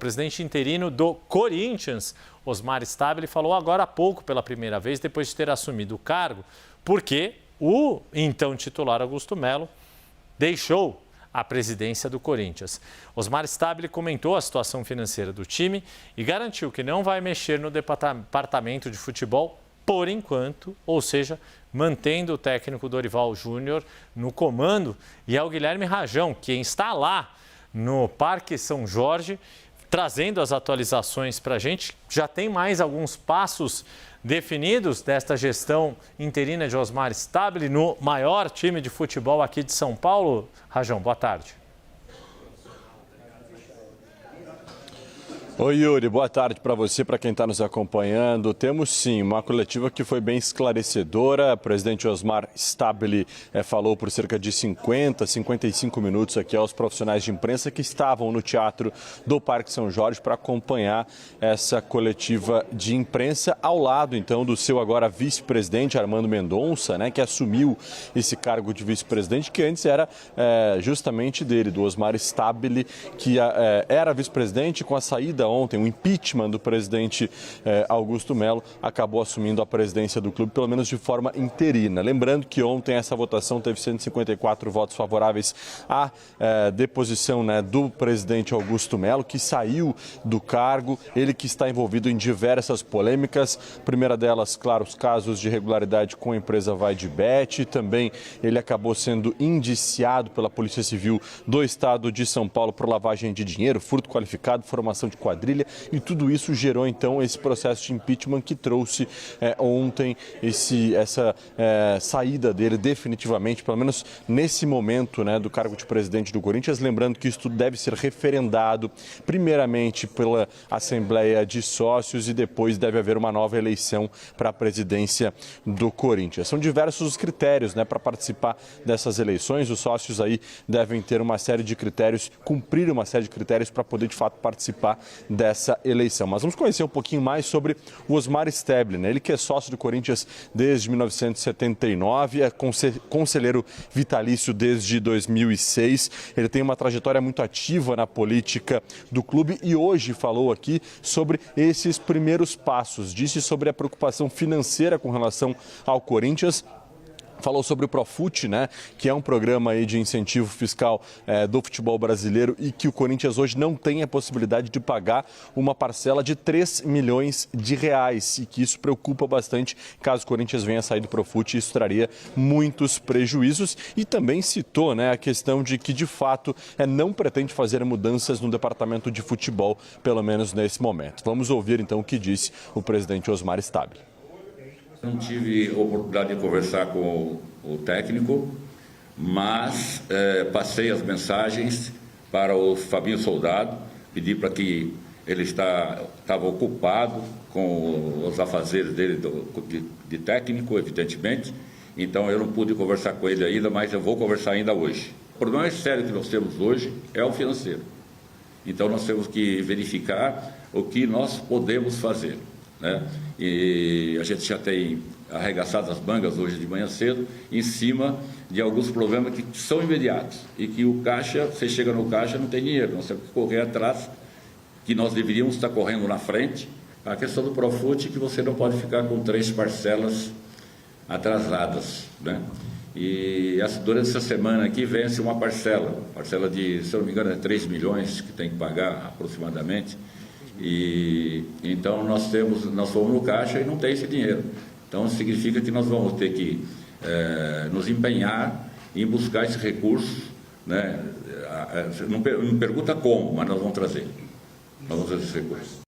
presidente interino do Corinthians, Osmar Stabile, falou agora há pouco pela primeira vez, depois de ter assumido o cargo, porque o então titular Augusto Melo deixou a presidência do Corinthians. Osmar Stabile comentou a situação financeira do time e garantiu que não vai mexer no departamento de futebol por enquanto, ou seja, mantendo o técnico Dorival Júnior no comando. E é o Guilherme Rajão, quem está lá no Parque São Jorge, trazendo as atualizações para a gente. Já tem mais alguns passos definidos desta gestão interina de Osmar Stabile no maior time de futebol aqui de São Paulo. Rajão, boa tarde. Oi, Yuri, boa tarde para você, para quem está nos acompanhando. Temos sim uma coletiva que foi bem esclarecedora. O presidente Osmar Stabile falou por cerca de 55 minutos aqui aos profissionais de imprensa que estavam no Teatro do Parque São Jorge para acompanhar essa coletiva de imprensa, ao lado então do seu agora vice-presidente Armando Mendonça, né, que assumiu esse cargo de vice-presidente, que antes era justamente dele, do Osmar Stabile, que era vice-presidente. Com a saída ontem, o impeachment do presidente Augusto Melo, acabou assumindo a presidência do clube, pelo menos de forma interina. Lembrando que ontem essa votação teve 154 votos favoráveis à deposição, né, do presidente Augusto Melo, que saiu do cargo, ele que está envolvido em diversas polêmicas. Primeira delas, claro, os casos de irregularidade com a empresa VaideBet. Também ele acabou sendo indiciado pela Polícia Civil do Estado de São Paulo por lavagem de dinheiro, furto qualificado, formação de quadrilha, e tudo isso gerou então esse processo de impeachment que trouxe ontem essa saída dele definitivamente, pelo menos nesse momento, né, do cargo de presidente do Corinthians. Lembrando que isso tudo deve ser referendado primeiramente pela Assembleia de Sócios e depois deve haver uma nova eleição para a presidência do Corinthians. São diversos os critérios, né, para participar dessas eleições. Os sócios aí devem ter uma série de critérios, cumprir uma série de critérios para poder de fato participar dessa eleição. Mas vamos conhecer um pouquinho mais sobre o Osmar Stabile, né? Ele que é sócio do Corinthians desde 1979, é conselheiro vitalício desde 2006. Ele tem uma trajetória muito ativa na política do clube e hoje falou aqui sobre esses primeiros passos. Disse sobre a preocupação financeira com relação ao Corinthians. Falou sobre o Profut, né, que é um programa aí de incentivo fiscal do futebol brasileiro e que o Corinthians hoje não tem a possibilidade de pagar uma parcela de 3 milhões de reais e que isso preocupa bastante caso o Corinthians venha a sair do Profut. Isso traria muitos prejuízos e também citou, né, a questão de que de fato não pretende fazer mudanças no departamento de futebol, pelo menos nesse momento. Vamos ouvir então o que disse o presidente Osmar Stabile. Não tive oportunidade de conversar com o técnico, mas passei as mensagens para o Fabinho Soldado, pedi para que ele estava ocupado com os afazeres dele de técnico, evidentemente, então eu não pude conversar com ele ainda, mas eu vou conversar ainda hoje. O problema sério que nós temos hoje é o financeiro, então nós temos que verificar o que nós podemos fazer, né? E a gente já tem arregaçado as mangas hoje de manhã cedo em cima de alguns problemas que são imediatos e que o caixa, você chega no caixa, não tem dinheiro, nós temos que correr atrás, que nós deveríamos estar correndo na frente. A questão do Profut, que você não pode ficar com 3 parcelas atrasadas, né? E durante essa semana aqui vence uma parcela de, se eu não me engano, é 3 milhões que tem que pagar aproximadamente. E então nós fomos no caixa e não tem esse dinheiro. Então significa que nós vamos ter que nos empenhar em buscar esse recurso, né? Não pergunta como, mas nós vamos trazer esse recurso.